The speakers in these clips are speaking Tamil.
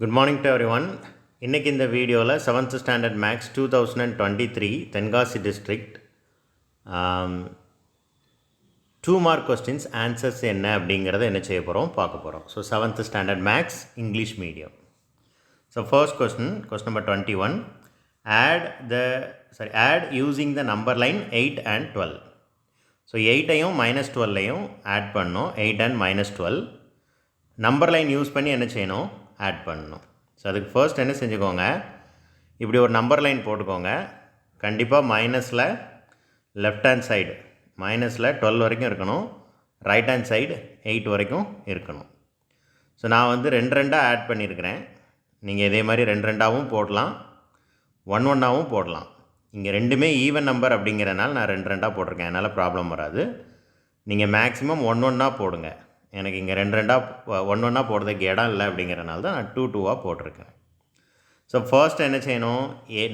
Good morning to everyone. இன்னைக்கு இந்த வீடியோவில் 7th standard maths 2023 Tenkasi district 2 mark questions answers என்ன அப்படிங்கிறத என்ன செய்ய போகிறோம் பார்க்க போகிறோம். So 7th standard maths English medium. So first question number 21. add using the number line 8 and 12. So 8ஐயும் -12ஐயும் ஆட் பண்ணணும். 8 and -12 நம்பர் லைன் யூஸ் பண்ணி என்ன செய்யணும், ஆட் பண்ணணும். ஸோ அதுக்கு ஃபர்ஸ்ட் என்ன செஞ்சுக்கோங்க, இப்படி ஒரு நம்பர் லைன் போட்டுக்கோங்க. கண்டிப்பாக மைனஸில் லெஃப்ட் ஹேண்ட் சைடு மைனஸில் 12 வரைக்கும் இருக்கணும், ரைட் ஹேண்ட் சைடு 8 வரைக்கும் இருக்கணும். ஸோ நான் வந்து 2 ஆட் பண்ணியிருக்கிறேன். நீங்கள் இதே மாதிரி 2 போடலாம், 1 போடலாம். இங்கே ரெண்டுமே ஈவன் நம்பர் அப்படிங்கிறனால நான் 2 போட்டிருக்கேன், அதனால் ப்ராப்ளம் வராது. நீங்கள் மேக்ஸிமம் 1 போடுங்க. எனக்கு இங்கே 1 போடுறதுக்கு இடம் இல்லை அப்படிங்கிறனால தான் நான் 2 போட்டிருக்கேன். ஸோ ஃபர்ஸ்ட் என்ன செய்யணும்,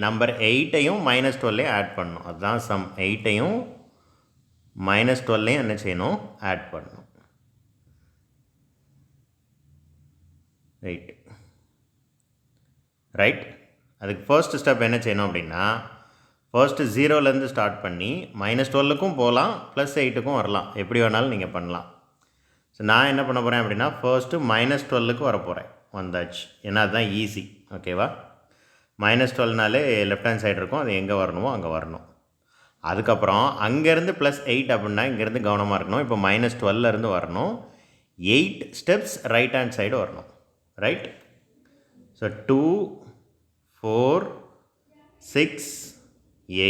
நம்பர் 8ஐயும் -12ஐயும் ஆட் பண்ணணும். அதுதான் சம். 8ஐயும் -12ஐயும் என்ன செய்யணும், ஆட் பண்ணணும். ரைட். அதுக்கு ஃபர்ஸ்ட் ஸ்டெப் என்ன செய்யணும் அப்படின்னா, ஃபர்ஸ்ட்டு 0லேருந்து ஸ்டார்ட் பண்ணி -12க்கும் போகலாம், +8க்கும் வரலாம், எப்படி வேணாலும் நீங்கள் பண்ணலாம். ஸோ நான் என்ன பண்ண போகிறேன் அப்படின்னா, ஃபர்ஸ்ட்டு -12க்கு வரப்போகிறேன். வந்தாச்சு, ஏன்னா அதுதான் ஈஸி. ஓகேவா? -12நாலே லெஃப்ட் ஹேண்ட் சைடு இருக்கும், அது எங்கே வரணுமோ அங்கே வரணும். அதுக்கப்புறம் அங்கேருந்து +8 அப்படின்னா இங்கேருந்து கவனமாக இருக்கணும். இப்போ -12லேருந்து வரணும், 8 ஸ்டெப்ஸ் ரைட் ஹேண்ட் சைடு வரணும். ரைட். ஸோ 2 4 6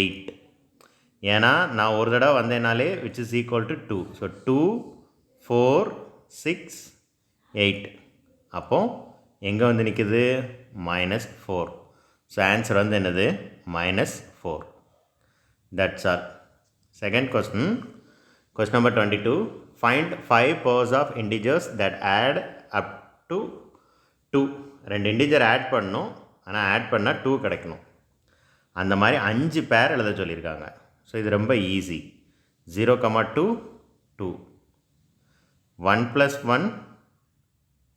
8. ஏன்னா நான் ஒரு தடவை வந்தேனாலே which is equal to 2. So 2 4 6 8. அப்போது எங்கே வந்து நிற்குது, -4. ஸோ ஆன்சர் வந்து என்னது, -4. That's all. Second question number 22. Find 5 pairs of integers that add up to 2. 2 integer add பண்ணணும், ஆனால் ஆட் பண்ணால் 2 கிடைக்கணும். அந்த மாதிரி 5 பேர் எழுத சொல்லியிருக்காங்க. ஸோ இது ரொம்ப ஈஸி. 0, 2 2, 1 + 1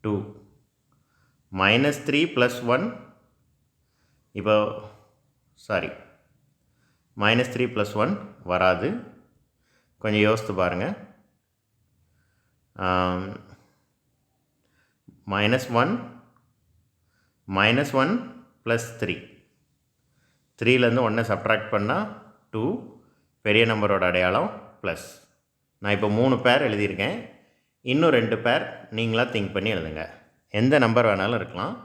2, -3 + 1. இப்போ -3 + 1 வராது, கொஞ்சம் யோசித்து பாருங்கள். -1 + 3, 3லேருந்து 1 சப்ட்ராக்ட் பண்ணால் 2, பெரிய நம்பரோட அடையாளம் ப்ளஸ். நான் இப்போ 3 பேர் எழுதியிருக்கேன், இன்னும் 2 பேர் நீங்களாக திங்க் பண்ணி எழுதுங்க. எந்த நம்பர் வேணாலும் இருக்கலாம்.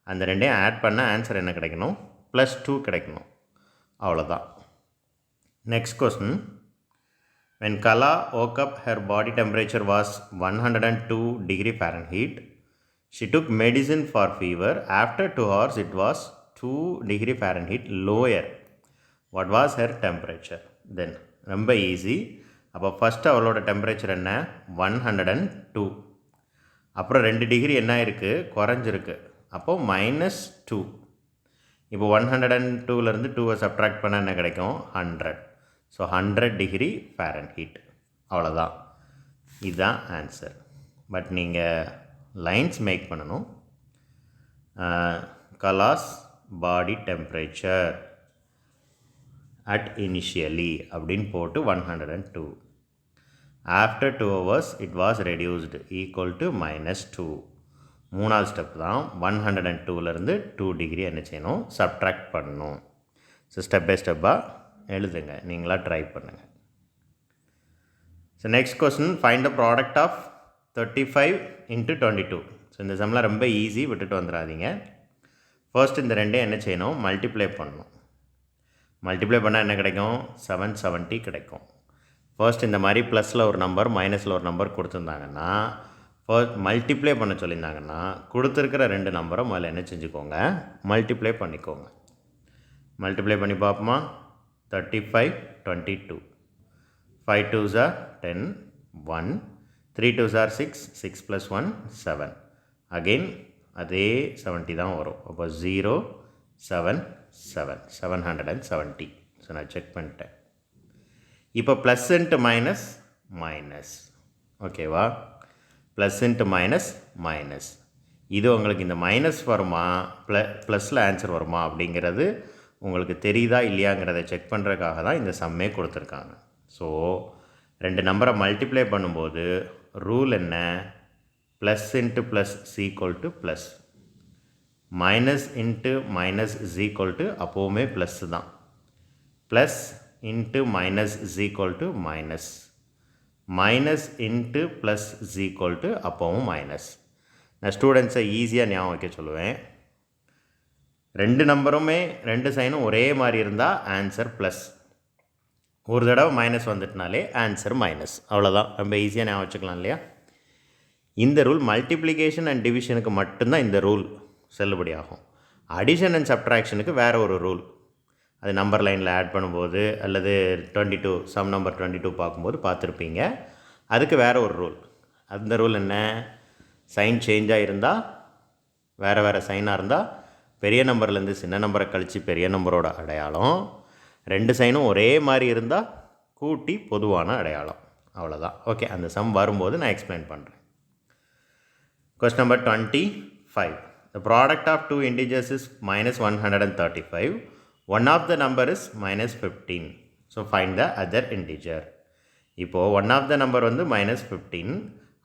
அந்த 2ஐயும் ஆட் பண்ண ஆன்சர் என்ன கிடைக்கணும், +2 கிடைக்கணும். அவ்வளோதான். Next question. when Kala woke up, her body temperature was 102 degree Fahrenheit. She took medicine for fever. After 2 hours it was 2 degree Fahrenheit lower. What was her temperature then? ரொம்ப ஈஸி. அப்போ ஃபஸ்ட்டு அவளோட டெம்பரேச்சர் என்ன, 102. அப்புறம் 2 டிகிரி என்ன இருக்குது, குறைஞ்சிருக்கு. அப்போது -2. இப்போ 102லேருந்து 2 சப்ட்ராக்ட் பண்ணால் என்ன கிடைக்கும், 100. So 100 degree Fahrenheit. அவ்வளோதான். இதுதான் ஆன்சர். பட் நீங்கள் லைன்ஸ் மேக் பண்ணணும். கலாஸ் பாடி டெம்பரேச்சர் at initially அப்படின்னு போட்டு 102. after 2 hours it was reduced equal to -2. மூணாவது ஸ்டெப் தான். 102லேருந்து 2 டிகிரி என்ன செய்யணும், சப்ட்ராக்ட் பண்ணணும். ஸோ ஸ்டெப் பை ஸ்டெப்பாக எழுதுங்க, நீங்களாக ட்ரை பண்ணுங்கள். So next question. Find the product of 35 × 22. So இந்த சம்லாம் ரொம்ப ஈஸி, விட்டுட்டு வந்துடாதீங்க. ஃபர்ஸ்ட் இந்த 2ஐயும் என்ன செய்யணும், மல்டிப்ளை பண்ணணும். மல்டிப்ளை பண்ணால் என்ன கிடைக்கும், 770 கிடைக்கும். ஃபர்ஸ்ட் இந்த மாதிரி ப்ளஸில் ஒரு நம்பர் மைனஸில் ஒரு நம்பர் கொடுத்துருந்தாங்கன்னா, ஃபர்ஸ்ட் மல்டிப்ளை பண்ண சொல்லியிருந்தாங்கன்னா கொடுத்துருக்கிற 2 நம்பரை முதல்ல என்ன செஞ்சுக்கோங்க, மல்டிப்ளை பண்ணிக்கோங்க. மல்டிப்ளை பண்ணி பார்ப்போமா. 35 22, 5 2s are 10, 1, 3 2s are 6, 6 + 1 7. Again அதே 70 தான் வரும். அப்போ 0 7 7 770. ஸோ நான் செக் பண்ணிட்டேன். இப்போ ப்ளஸ் இன்ட்டு மைனஸ் மைனஸ். ஓகேவா? Plus into minus minus. இது உங்களுக்கு இந்த மைனஸ் வருமா ப்ளஸில் ஆன்சர் வருமா அப்படிங்கிறது உங்களுக்கு தெரியுதா இல்லையாங்கிறத செக் பண்ணுறதுக்காக தான் இந்த சம்மே கொடுத்துருக்காங்க. ஸோ 2 நம்பரை மல்டிப்ளை பண்ணும்போது ரூல் என்ன, plus into plus equal to plus, minus into minus equal to அப்போவுமே ப்ளஸ் தான், plus into minus equal to minus, minus into plus equal to அப்போவும் மைனஸ். நான் ஸ்டூடெண்ட்ஸை ஈஸியாக ஞாபகம் வைக்க சொல்லுவேன். 2 நம்பருமே 2 சைனும் ஒரே மாதிரி இருந்தால் ஆன்சர் ப்ளஸ், ஒரு தடவை மைனஸ் வந்துட்டுனாலே ஆன்சர் மைனஸ், அவ்வளோதான். ரொம்ப ஈஸியாக ஞாபகம் வச்சுக்கலாம் இல்லையா? இந்த ரூல் மல்டிப்ளிகேஷன் அண்ட் டிவிஷனுக்கு மட்டும்தான் இந்த ரூல் செல்லுபடி ஆகும். அடிஷன் அண்ட் சப்ட்ராக்ஷனுக்கு வேறு ஒரு ரூல், அது நம்பர் லைனில் ஆட் பண்ணும்போது அல்லது 22 சம் நம்பர் 22 பார்க்கும்போது பார்த்துருப்பீங்க. அதுக்கு வேறு ஒரு ரூல். அந்த ரூல் என்ன, சைன் சேஞ்சாக இருந்தால் வேறு வேறு சைனாக இருந்தால் பெரிய நம்பர்லேருந்து சின்ன நம்பரை கழித்து பெரிய நம்பரோட அடையாளம், 2 சைனும் ஒரே மாதிரி இருந்தால் கூட்டி பொதுவான அடையாளம், அவ்வளோதான். ஓகே, அந்த சம் வரும்போது நான் எக்ஸ்பிளைன் பண்ணுறேன். Question number 25. The product of two integers is minus 135. One of the number is minus 15. So find the other integer. இப்போது ஒன் ஆஃப் த நம்பர் வந்து மைனஸ் 15,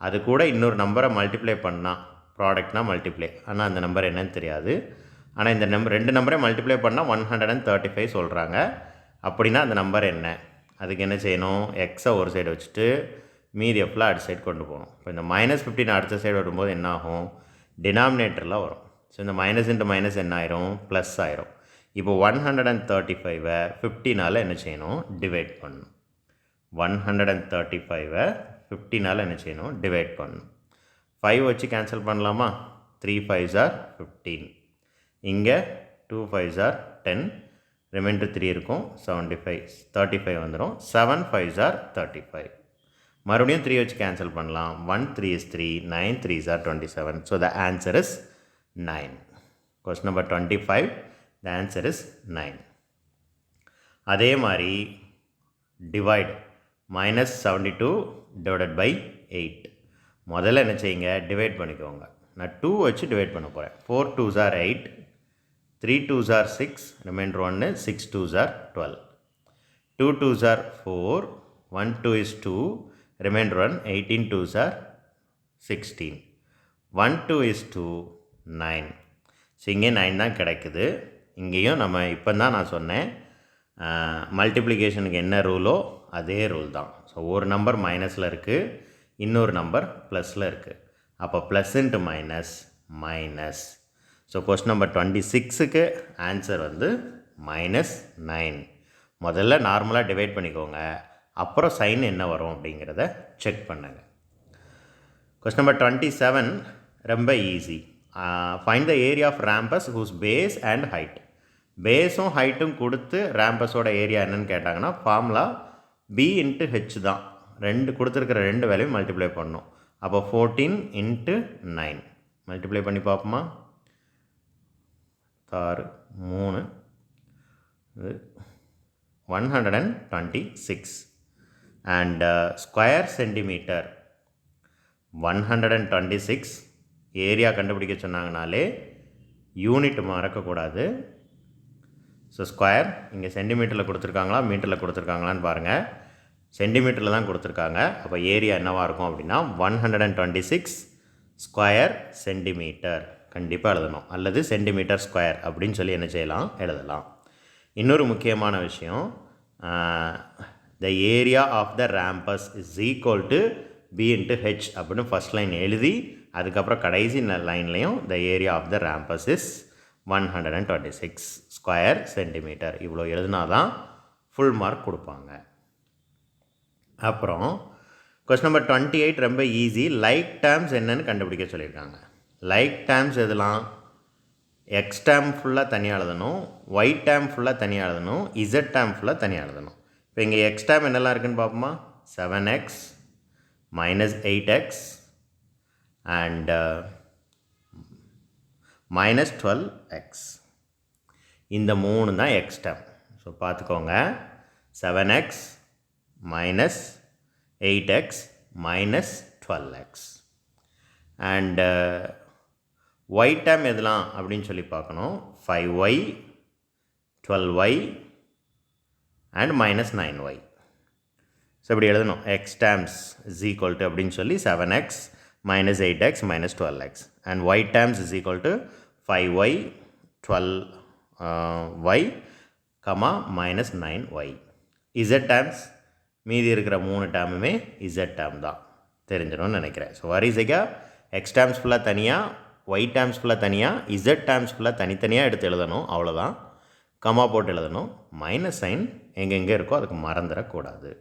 அது கூட இன்னொரு நம்பரை மல்டிப்ளை பண்ணால், ப்ராடக்ட்னா மல்டிப்ளை, ஆனால் அந்த நம்பர் என்னன்னு தெரியாது. ஆனால் இந்த நம்பர் 2 நம்பரை மல்டிப்ளை பண்ணால் 135 சொல்கிறாங்க. அப்படின்னா அந்த நம்பர் என்ன, அதுக்கு என்ன செய்யணும், எக்ஸை ஒரு சைடு வச்சுட்டு மீதி எஃப்லாம் அடுத்த சைடு கொண்டு போகணும். இப்போ இந்த மைனஸ் 15 அடுத்த சைடு வரும்போது என்ன ஆகும், டினாமினேட்டரில் வரும். ஸோ இந்த மைனஸ் இன்ட்டு மைனஸ் என்ன ஆயிரும், ப்ளஸ் ஆயிரும். இப்போ 135ஐ 15ஆல் என்ன செய்யணும், டிவைட் பண்ணணும். 135ஐ 15ஆல் என்ன செய்யணும், டிவைட் பண்ணணும். 5 வச்சு கேன்சல் பண்ணலாமா, 3 5s are 15, இங்கே 2 5s are 10, ரிமைண்டர் 3 இருக்கும், 35 வந்துடும், 7 5s are 35. மறுபடியும் 3 வச்சு கேன்சல் பண்ணலாம், 1 3 is 3, 9 3s are 27. So the answer is 9. Question number 25, the answer is 9. அதே மாதிரி டிவைட் மைனஸ் 72 டிவைடட் பை 8. முதல்ல என்ன செய்யுங்க, டிவைட் பண்ணிக்கோங்க. நான் 2 வச்சு டிவைட் பண்ண போகிறேன். 4 2s are 8, 3 2s are 6, reminder 1, 6 2s are 12, 2 2s are 4, 1 2 is 2, reminder 1, 18 2s are 16, 1 2 is 2, 9. So இங்கே 9 தான் கிடைக்குது. இங்கேயும் நம்ம இப்போ தான் நான் சொன்னேன், மல்டிப்ளிகேஷனுக்கு என்ன ரூலோ அதே ரூல் தான். ஸோ ஒரு நம்பர் மைனஸில் இருக்குது, இன்னொரு நம்பர் ப்ளஸில் இருக்குது. அப்போ plus into minus minus. So question number 26க்கு ஆன்சர் வந்து -9. முதல்ல நார்மலாக டிவைட் பண்ணிக்கோங்க, அப்புறம் சைன் என்ன வரும் அப்படிங்கிறத செக் பண்ணுங்க. கொஸ்டின் நம்பர் 27 ரொம்ப easy. Find the area of rhombus whose base and height. பேஸும் ஹைட்டும் கொடுத்து ரேம்பஸோட ஏரியா என்னன்னு கேட்டாங்கன்னா ஃபார்முலா b இன்ட்டு ஹெச் தான். கொடுத்துருக்கிற 2 வேலையும் மல்டிப்ளை பண்ணணும். அப்போ 14 இன்ட்டு 9 மல்டிப்ளை பண்ணி பார்ப்போமா, 6 3 126 and ஸ்கொயர் சென்டிமீட்டர் 126. ஏரியா கண்டுபிடிக்க சொன்னாங்கனாலே யூனிட் மறக்கக்கூடாது. ஸோ ஸ்கொயர் இங்கே சென்டிமீட்டரில் கொடுத்துருக்காங்களா மீட்டரில் கொடுத்துருக்காங்களான்னு பாருங்கள். சென்டிமீட்டரில் தான் கொடுத்துருக்காங்க. அப்போ ஏரியா என்னவாக இருக்கும் அப்படின்னா 126 ஸ்கொயர் சென்டிமீட்டர் கண்டிப்பாக எழுதணும், அல்லது சென்டிமீட்டர் ஸ்கொயர் அப்படின்னு சொல்லி என்ன செய்யலாம், எழுதலாம். இன்னொரு முக்கியமான விஷயம், the area of the rhombus is equal to b into H அப்படின்னு ஃபஸ்ட் லைன் எழுதி அதுக்கப்புறம் கடைசி லைன்லையும் the area of the rhombus is 126 square centimetre இவ்வளோ எழுதினா தான் ஃபுல் மார்க் கொடுப்பாங்க. அப்புறம் கொஸ்டின் நம்பர் 28 ரொம்ப ஈஸி. லைக் டேர்ம்ஸ் என்னன்னு கண்டுபிடிக்க சொல்லியிருக்காங்க. லைக் டேர்ம்ஸ் எதெல்லாம், எக்ஸ் டேர்ம் ஃபுல்லாக தனியாக எழுதணும், ஒய் டேர்ம் ஃபுல்லாக தனியாக எழுதணும், இசட் டேர்ம் ஃபுல்லாக தனியாக எழுதணும். இப்போ இங்கே எக்ஸ் டேர்ம் என்னெல்லாம் இருக்குதுன்னு பார்ப்போமா, 7x -8x and -12x. இந்த 3 தான் எக்ஸ் டேர்ம். ஸோ பார்த்துக்கோங்க, 7x -8x -12x and y term எதெல்லாம் அப்படின்னு சொல்லி பார்க்கணும். 5y 12y and minus 9y. So இப்படி எழுதணும். X terms is equal to அப்படின்னு சொல்லி 7x minus 8x minus 12x and y terms is equal to 5y 12y minus 9y. z terms மீதி இருக்கிற 3 டேர்முமே z term தான் தெரிஞ்சிடும்னு நினைக்கிறேன். ஸோ வரிசைக்கா x terms ஃபுல்லாக தனியாக y terms ஃபுல்லாக தனியாக z terms ஃபுல்லாக தனித்தனியாக எடுத்து எழுதணும். அவ்வளோதான். கமா போட்டு எழுதணும். மைனஸ் சைன் எங்கெங்கே இருக்கோ அதுக்கு மறந்துடக்கூடாது.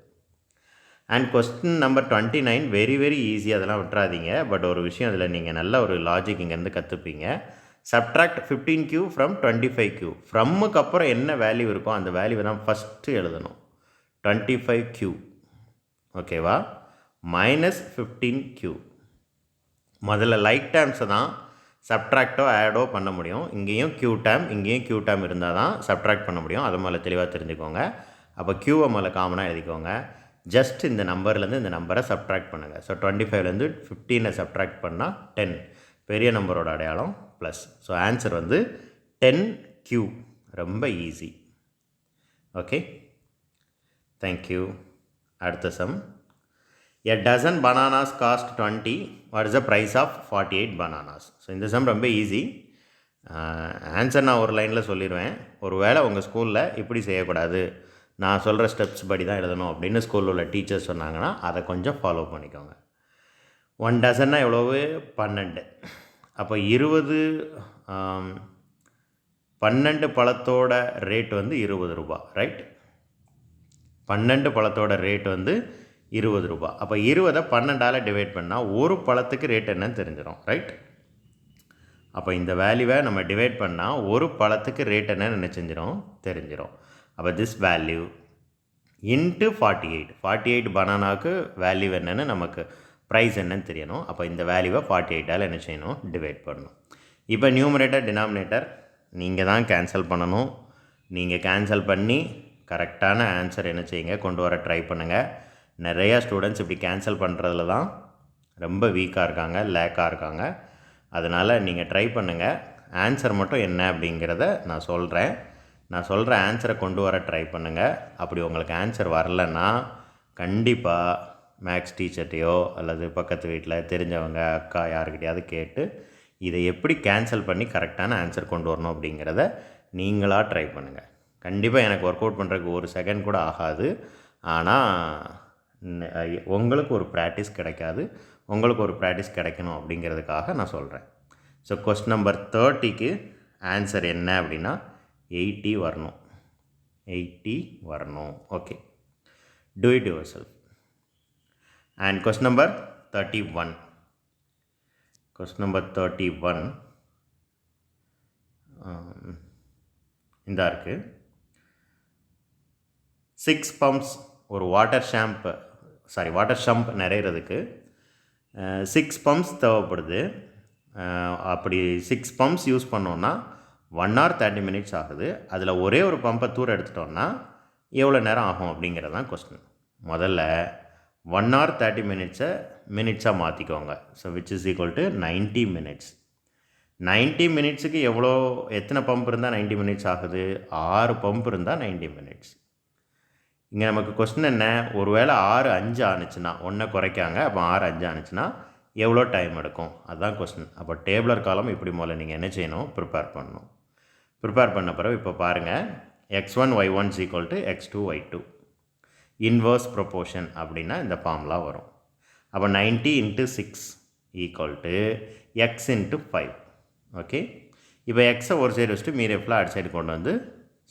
And question number 29 very very easy, அதெல்லாம் விட்டுறாதீங்க. பட் ஒரு விஷயம் அதில் நீங்கள் நல்ல ஒரு லாஜிக் இங்கேருந்து கற்றுப்பீங்க. Subtract 15q from 25q. ஃப்ரம்முக்கு அப்புறம் என்ன வேல்யூ இருக்கோ அந்த வேல்யூவை தான் ஃபஸ்ட்டு எழுதணும். 25q ஓகேவா, மைனஸ் 15q. முதல்ல லைக் டேர்ம்ஸை தான் சப்ட்ராக்டோ ஆடோ பண்ண முடியும். இங்கேயும் q டேர்ம் இங்கேயும் q டேர்ம் இருந்தால் தான் சப்ட்ராக்ட் பண்ண முடியும். அதை மேலே தெளிவாக தெரிஞ்சுக்கோங்க. அப்போ க்யூவை மேலே காமனாக எழுதிக்கோங்க. ஜஸ்ட் இந்த நம்பர்லேருந்து இந்த நம்பரை சப்ட்ராக்ட் பண்ணுங்கள். ஸோ 25லேருந்து 15 சப்ட்ராக்ட் பண்ணால் 10, பெரிய நம்பரோட அடையாளம் ப்ளஸ். ஸோ ஆன்சர் வந்து 10q. ரொம்ப ஈஸி. Okay, thank you. அடுத்த some. A dozen bananas cost 20. What is the price of 48 bananas? So இந்த சம் ரொம்ப ஈஸி. ஆன்சர் நான் ஒரு லைனில் சொல்லிடுவேன். ஒரு வேளை உங்கள் ஸ்கூலில் இப்படி செய்யக்கூடாது, நான் சொல்கிற ஸ்டெப்ஸ் படி தான் எழுதணும் அப்படின்னு ஸ்கூலில் உள்ள டீச்சர்ஸ் சொன்னாங்கன்னா அதை கொஞ்சம் ஃபாலோ பண்ணிக்கோங்க. 1 டசன்னா எவ்வளவு? 12. அப்போ 12 பழத்தோட ரேட் வந்து 20 ரூபா. ரைட், 12 பழத்தோட ரேட் வந்து 20 ரூபா. அப்போ 20 12ஆல் டிவைட் பண்ணால் ஒரு பழத்துக்கு ரேட் என்னன்னு தெரிஞ்சிடும். ரைட், அப்போ இந்த வேல்யூவை நம்ம டிவைட் பண்ணால் ஒரு பழத்துக்கு ரேட் என்னன்னு செஞ்சிடும் தெரிஞ்சிடும். அப்போ திஸ் வேல்யூ இன்ட்டு 48 பனானாவுக்கு வேல்யூ என்னென்னு நமக்கு ப்ரைஸ் என்னன்னு தெரியணும். அப்போ இந்த வேல்யூவை 48ஆல் என்ன செய்யணும்? டிவைட் பண்ணணும். இப்போ நியூமரேட்டர் டினாமினேட்டர் நீங்கள் தான் கேன்சல் பண்ணணும். நீங்கள் கேன்சல் பண்ணி கரெக்டான ஆன்சர் என்ன செய்யுங்க, கொண்டு வர ட்ரை பண்ணுங்கள். நிறையா ஸ்டூடெண்ட்ஸ் இப்படி கேன்சல் பண்ணுறதுல தான் ரொம்ப வீக்காக இருக்காங்க, லேக்காக இருக்காங்க. அதனால் நீங்கள் ட்ரை பண்ணுங்கள். ஆன்சர் மட்டும் என்ன அப்படிங்கிறத நான் சொல்கிறேன். நான் சொல்கிற ஆன்சரை கொண்டு வர ட்ரை பண்ணுங்கள். அப்படி உங்களுக்கு ஆன்சர் வரலன்னா கண்டிப்பாக மேக்ஸ் டீச்சர்ட்டையோ அல்லது பக்கத்து வீட்டில் தெரிஞ்சவங்க அக்கா யாருக்கிட்டையாவது கேட்டு இதை எப்படி கேன்சல் பண்ணி கரெக்டான ஆன்சர் கொண்டு வரணும் அப்படிங்கிறத நீங்களாக ட்ரை பண்ணுங்கள். கண்டிப்பாக எனக்கு ஒர்க் அவுட் பண்ணுறதுக்கு ஒரு செகண்ட் கூட ஆகாது. ஆனால் உங்களுக்கு ஒரு ப்ராக்டிஸ் கிடைக்காது. உங்களுக்கு ஒரு ப்ராக்டிஸ் கிடைக்கணும் அப்படிங்கிறதுக்காக நான் சொல்கிறேன். ஸோ கொஸ்டின் நம்பர் 30க்கு ஆன்சர் என்ன அப்படின்னா 80 வரணும். 80 வரணும். Okay, do it your self. And question number 31. Question number 31 இந்தா இருக்குது. 6 பம்ப்ஸ் ஒரு வாட்டர் ஷம்ப் நிறையிறதுக்கு 6 பம்ப்ஸ் தேவைப்படுது. அப்படி 6 பம்ப்ஸ் யூஸ் பண்ணோன்னா 1 hour 30 minutes ஆகுது. அதில் ஒரே ஒரு பம்பை தூரம் எடுத்துட்டோன்னா எவ்வளோ நேரம் ஆகும் அப்படிங்கிறது தான் கொஸ்டின். முதல்ல 1 hour 30 மினிட்ஸாக மாற்றிக்கோங்க. So which is equal to 90 minutes. 90 minutesக்கு எத்தனை பம்ப் இருந்தால் 90 minutes ஆகுது? 6 பம்ப் இருந்தால் 90 minutes. இங்கே நமக்கு கொஸ்டின் என்ன, ஒரு வேளை 6 5 ஆணுச்சுன்னா, 1 குறைக்காங்க, அப்போ 6 5 ஆணுச்சுன்னா எவ்வளோ டைம் எடுக்கும்? அதுதான் கொஸ்டின். அப்போ டேபிளர் காலம் இப்படி முதல்ல நீங்கள் என்ன செய்யணும்? ப்ரிப்பேர் பண்ணணும். ப்ரிப்பேர் பண்ண பிறகு இப்போ பாருங்கள், x1 y1 is equal to x2 y2. Inverse proportion அப்படின்னா இந்த ஃபார்முலா வரும். அப்போ 90 × 6 ஈக்குவல் டு x × 5. ஓகே, இப்போ எக்ஸை ஒரு சைடு வச்சுட்டு மீதி ஃபுல்லாக அடுத்த சைடு கொண்டு வந்து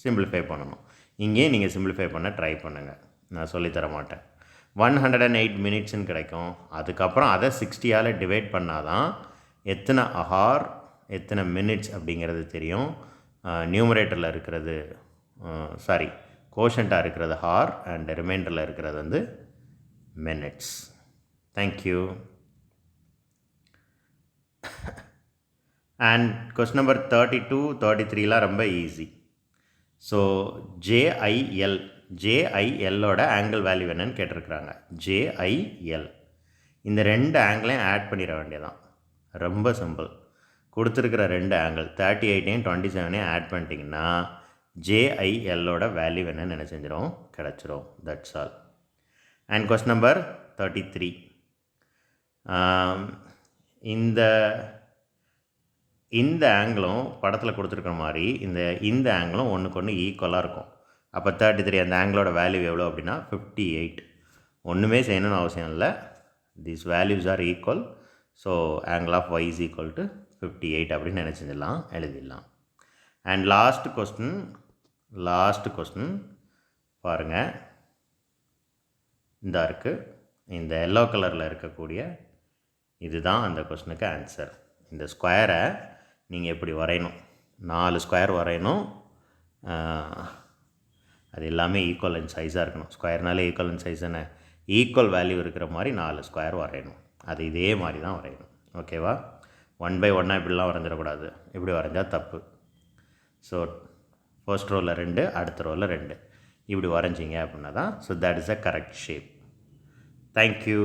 சிம்பிளிஃபை பண்ணணும். இங்கேயே நீங்கள் சிம்பிளிஃபை பண்ண ட்ரை பண்ணுங்கள், நான் சொல்லித்தர மாட்டேன். 108 மினிட்ஸ்ன்னு கிடைக்கும். அதுக்கப்புறம் அதை 60ஆல் டிவைட் பண்ணால் தான் எத்தனை ஹார் எத்தனை மினிட்ஸ் அப்படிங்கிறது தெரியும். நியூமரேட்டரில் இருக்கிறது கோஷண்ட்டாக இருக்கிறது ஹார் அண்ட் ரிமைண்டரில் இருக்கிறது வந்து minutes. Thank you. And question number 32 33லாம் ரொம்ப ஈஸி. ஸோ ஜேஐஎல்லோட ஆங்கிள் வேல்யூ என்னன்னு கேட்டிருக்கிறாங்க. ஜேஐஎல் இந்த 2 ஆங்கிளையும் ஆட் பண்ணிட வேண்டியதான். ரொம்ப சிம்பிள். கொடுத்துருக்கிற ரெண்டு ஆங்கிள் 38ஐயும் 27ஐயும் ஆட் பண்ணிட்டிங்கன்னா ஜேஐஎல்லோட வேல்யூ என்னன்னு என்ன செஞ்சிடும் கிடச்சிரும். That's all. And question number 33. இந்த ஆங்கிளும் படத்தில் கொடுத்துருக்குற மாதிரி இந்த ஆங்கிளும் ஒன்றுக்கு ஒன்று ஈக்குவலாக இருக்கும். அப்போ 33 அந்த ஆங்கிளோட வேல்யூ எவ்வளோ அப்படின்னா 58. ஒன்றுமே செய்யணும்னு அவசியம் இல்லை. These values are equal. So angle of y is equal to 58 அப்படின்னு நினச்சிடலாம், எழுதிடலாம். அண்ட் லாஸ்ட் கொஸ்டின் பாருங்கள். இந்த இருக்குது, இந்த எல்லோ கலரில் இருக்கக்கூடிய இதுதான் அந்த கொஸ்டினுக்கு ஆன்சர். இந்த ஸ்கொயரை நீங்கள் எப்படி வரையணும், 4 ஸ்கொயர் வரையணும். அது எல்லாமே ஈக்குவல் இன் சைஸாக இருக்கணும். ஸ்கொயர்னாலே ஈக்குவல் இன் சைஸ் என்ன, ஈக்குவல் வேல்யூ இருக்கிற மாதிரி 4 ஸ்கொயர் வரையணும். அது இதே மாதிரி தான் வரையணும். ஓகேவா? 1 by 1 இப்படிலாம் வரைஞ்சிடக்கூடாது. இப்படி வரைஞ்சால் தப்பு. ஸோ ஃபர்ஸ்ட் ரோவில் 2, அடுத்த ரோவில் 2 இப்படி வரைஞ்சிங்க அப்படின்னா தான். So that is a correct shape. Thank you.